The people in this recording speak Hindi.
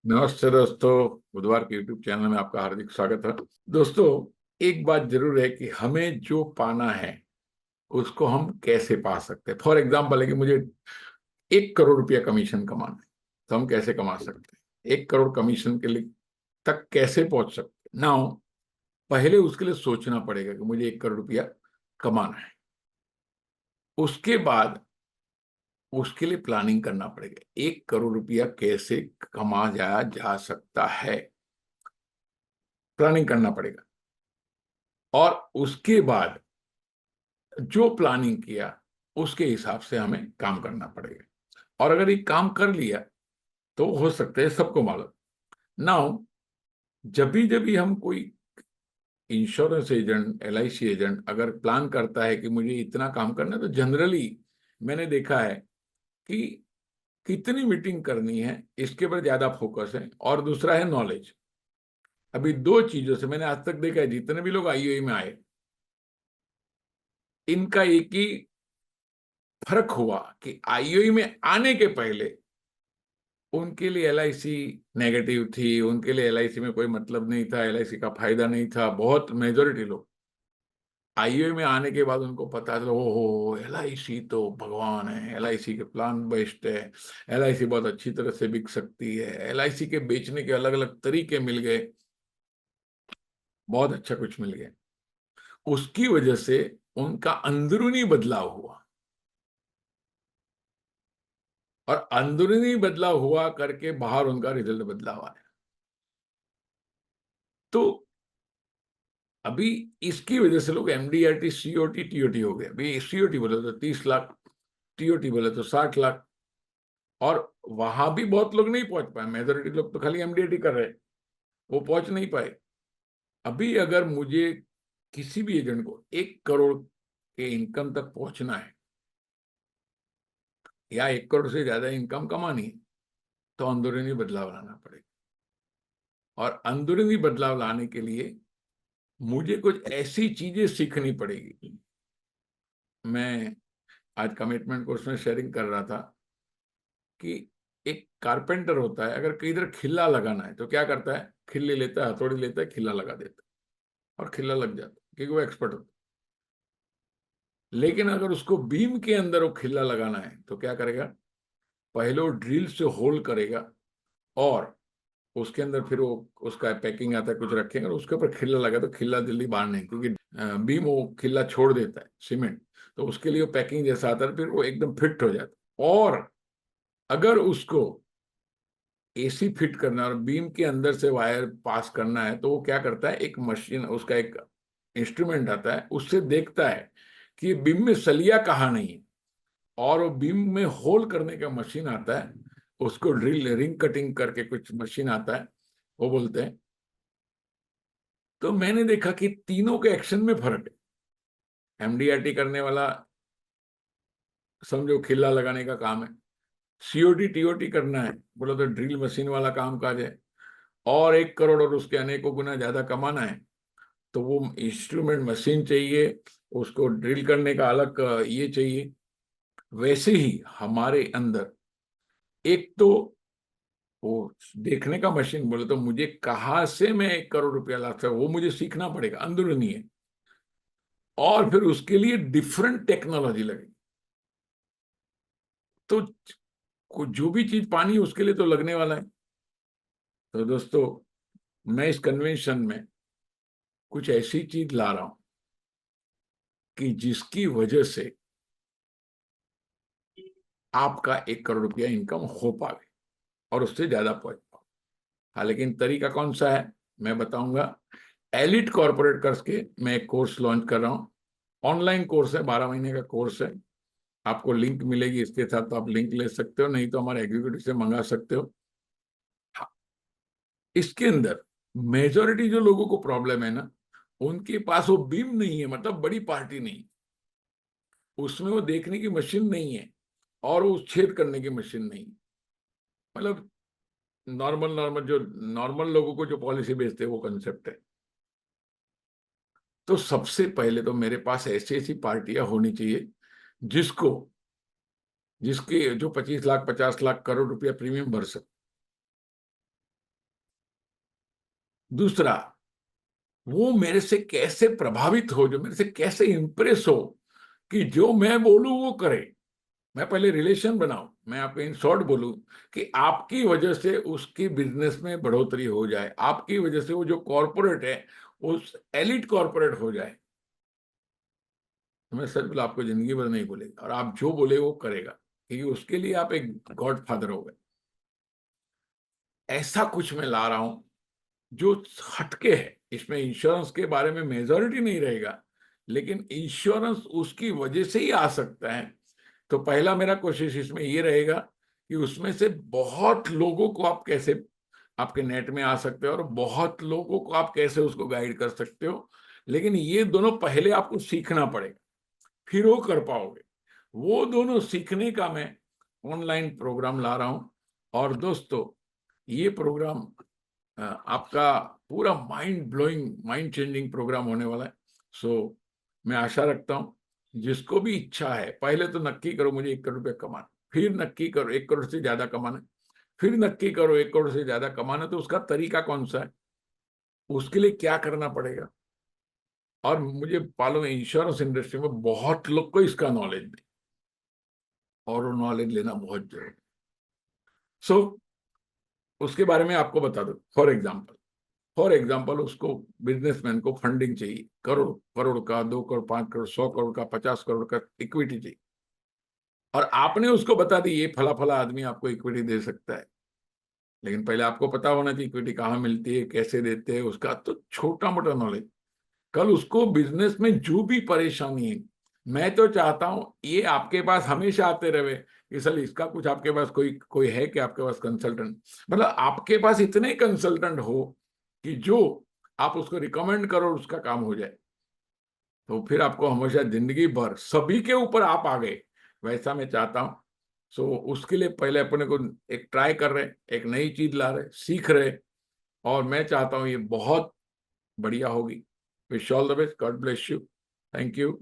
नमस्ते दोस्तों। बुधवार के YouTube चैनल में आपका हार्दिक स्वागत है। दोस्तों, एक बात जरूर है कि हमें जो पाना है उसको हम कैसे पा सकते हैं। फॉर एग्जाम्पल है कि मुझे 1 करोड़ रुपया कमीशन कमाना है, तो हम कैसे कमा सकते हैं? 1 करोड़ कमीशन के लिए तक कैसे पहुंच सकते हैं ना? पहले उसके लिए सोचना पड़ेगा कि मुझे 1 करोड़ रुपया कमाना है। उसके बाद उसके लिए प्लानिंग करना पड़ेगा। 1 करोड़ रुपया कैसे कमा जाया जा सकता है, प्लानिंग करना पड़ेगा। और उसके बाद जो प्लानिंग किया उसके हिसाब से हमें काम करना पड़ेगा। और अगर ये काम कर लिया तो हो सकता है सबको मालूम ना हो। जब भी हम कोई इंश्योरेंस एजेंट, LIC एजेंट अगर प्लान करता है कि मुझे इतना काम करना है, तो जनरली मैंने देखा है कि कितनी मीटिंग करनी है इसके पर ज्यादा फोकस है। और दूसरा है नॉलेज। अभी दो चीजों से मैंने आज तक देखा है, जितने भी लोग IOI में आए, इनका एक ही फर्क हुआ कि IOI में आने के पहले उनके लिए LIC नेगेटिव थी, उनके लिए LIC में कोई मतलब नहीं था, LIC का फायदा नहीं था। बहुत मेजोरिटी लोग IOI में आने के बाद उनको पता चला, ओहो LIC तो भगवान है, LIC के प्लान बेस्ट है, LIC बहुत अच्छी तरह से बिक सकती है, LIC के बेचने के अलग अलग तरीके मिल गए, बहुत अच्छा कुछ मिल गया। उसकी वजह से उनका अंदरूनी बदलाव हुआ, और अंदरूनी बदलाव हुआ करके बाहर उनका रिजल्ट बदलाव आया। तो अभी इसकी वजह से लोग MDRT COT TOT हो गए। अभी COT बोले तो 30 लाख, TOT बोले तो 60 लाख। और वहां भी बहुत लोग नहीं पहुंच पाए। मेजोरिटी लोग तो खाली MDRT कर रहे, वो पहुंच नहीं पाए। अभी अगर मुझे किसी भी एजेंट को 1 करोड़ के इनकम तक पहुंचना है, या 1 करोड़ से ज्यादा इनकम कमानी है, तो अंदरूनी बदलाव लाना पड़ेगा। और अंदरूनी बदलाव लाने के लिए मुझे कुछ ऐसी चीजें सीखनी पड़ेगी। मैं आज कमिटमेंट कोर्स में शेयरिंग कर रहा था कि एक कारपेंटर होता है, अगर कहीं इधर खिल्ला लगाना है तो क्या करता है? खिल्ली लेता है, हथौड़ी लेता है, खिल्ला लगा देता है और खिल्ला लग जाता है, क्योंकि वो एक्सपर्ट होता है। लेकिन अगर उसको बीम के अंदर वो खिल्ला लगाना है तो क्या करेगा? पहले वो ड्रिल से होल करेगा, और उसके अंदर फिर वो उसका पैकिंग आता है, कुछ रखेंगे, और उसके ऊपर खिल्ला लगा तो खिल्ला जल्दी बाहर नहीं, क्योंकि बीम वो खिल्ला छोड़ देता है सीमेंट। तो उसके लिए वो पैकिंग जैसा आता है, फिर वो एकदम फिट हो जाता है। और अगर उसको AC फिट करना है और बीम के अंदर से वायर पास करना है, तो वो क्या करता है? एक मशीन, उसका एक इंस्ट्रूमेंट आता है, उससे देखता है कि बीम में सलिया कहाँ नहीं है, और वो बीम में होल करने का मशीन आता है, उसको ड्रिल रिंग कटिंग करके कुछ मशीन आता है, वो बोलते हैं। तो मैंने देखा कि तीनों के एक्शन में फर्क है। MDRT करने वाला समझो खिल्ला लगाने का काम है, COT TOT करना है बोलो तो ड्रिल मशीन वाला काम काज है। और 1 करोड़ और उसके अनेकों गुना ज्यादा कमाना है, तो वो इंस्ट्रूमेंट मशीन चाहिए, उसको ड्रिल करने का अलग ये चाहिए। वैसे ही हमारे अंदर एक तो वो देखने का मशीन बोले तो मुझे कहाँ से मैं 1 करोड़ रुपया ला सकता, वो मुझे सीखना पड़ेगा, अंदरूनी है। और फिर उसके लिए डिफरेंट टेक्नोलॉजी लगेगी। तो जो भी चीज पानी है उसके लिए तो लगने वाला है। तो दोस्तों, मैं इस कन्वेंशन में कुछ ऐसी चीज ला रहा हूं कि जिसकी वजह से आपका 1 करोड़ रुपया इनकम हो पाए और उससे ज्यादा पहुंच पाओ। हाँ, लेकिन तरीका कौन सा है मैं बताऊंगा। एलिट कॉर्पोरेट करके मैं एक कोर्स लॉन्च कर रहा हूँ। ऑनलाइन कोर्स है, 12 महीने का कोर्स है। आपको लिंक मिलेगी इसके साथ, तो आप लिंक ले सकते हो, नहीं तो हमारे एग्जीक्यूटिव से मंगा सकते हो। हाँ, इसके अंदर मेजोरिटी जो लोगों को प्रॉब्लम है ना, उनके पास वो बीम नहीं है, मतलब बड़ी पार्टी नहीं, उसमें वो देखने की मशीन नहीं है, और वो छेद करने की मशीन नहीं। मतलब नॉर्मल नॉर्मल जो नॉर्मल लोगों को जो पॉलिसी बेचते हैं वो कंसेप्ट है। तो सबसे पहले तो मेरे पास ऐसी ऐसी पार्टियां होनी चाहिए जिसको जिसके जो 25 लाख 50 लाख करोड़ रुपया प्रीमियम भर सकते। दूसरा, वो मेरे से कैसे प्रभावित हो, जो मेरे से कैसे इंप्रेस हो कि जो मैं बोलूं वो करे। मैं पहले रिलेशन बनाऊं, मैं आपको इन शॉर्ट बोलूं कि आपकी वजह से उसकी बिजनेस में बढ़ोतरी हो जाए, आपकी वजह से वो जो कॉर्पोरेट है उस एलिट कॉर्पोरेट हो जाए। तो मैं सच बोला, आपको जिंदगी भर नहीं बोलेगा, और आप जो बोले वो करेगा, क्योंकि उसके लिए आप एक गॉड फादर हो गए। ऐसा कुछ मैं ला रहा हूं जो हटके है। इसमें इंश्योरेंस के बारे में मेजॉरिटी नहीं रहेगा, लेकिन इंश्योरेंस उसकी वजह से ही आ सकता है। तो पहला मेरा कोशिश इसमें ये रहेगा कि उसमें से बहुत लोगों को आप कैसे आपके नेट में आ सकते हो, और बहुत लोगों को आप कैसे उसको गाइड कर सकते हो। लेकिन ये दोनों पहले आपको सीखना पड़ेगा, फिर वो कर पाओगे। वो दोनों सीखने का मैं ऑनलाइन प्रोग्राम ला रहा हूं। और दोस्तों, ये प्रोग्राम आपका पूरा mind blowing, mind changing programme होने वाला है। सो मैं आशा रखता हूं जिसको भी इच्छा है, पहले तो नक्की करो मुझे 1 करोड़ रुपया कमाना, फिर नक्की करो 1 करोड़ से ज्यादा कमाना, फिर नक्की करो 1 करोड़ से ज्यादा कमाना, तो उसका तरीका कौन सा है, उसके लिए क्या करना पड़ेगा। और मुझे मालूम है इंश्योरेंस इंडस्ट्री में बहुत लोग को इसका नॉलेज नहीं, और वो नॉलेज लेना बहुत जरूरी। सो उसके बारे में आपको बता दो। फॉर एग्जाम्पल उसको, बिजनेसमैन को फंडिंग चाहिए, करोड़ करोड़ का, 2 करोड़, 5 करोड़, 100 करोड़ का, 50 करोड़ का इक्विटी चाहिए, और आपने उसको बता दी ये फला फला आदमी आपको इक्विटी दे सकता है। लेकिन पहले आपको पता होना चाहिए इक्विटी कहाँ मिलती है, कैसे देते हैं, उसका तो छोटा मोटा नॉलेज। कल उसको बिजनेस में जो भी परेशानी है, मैं तो चाहता हूं ये आपके पास हमेशा आते रहे कि सर इसका कुछ आपके पास कोई कोई है कि आपके पास कंसल्टेंट, मतलब आपके पास इतने कंसल्टेंट हो कि जो आप उसको रिकमेंड करो उसका काम हो जाए। तो फिर आपको हमेशा जिंदगी भर सभी के ऊपर आप आ गए, वैसा मैं चाहता हूं। सो उसके लिए पहले अपने को एक ट्राई कर रहे, एक नई चीज ला रहे, सीख रहे, और मैं चाहता हूं ये बहुत बढ़िया होगी। Wish all the best, God bless you, thank you.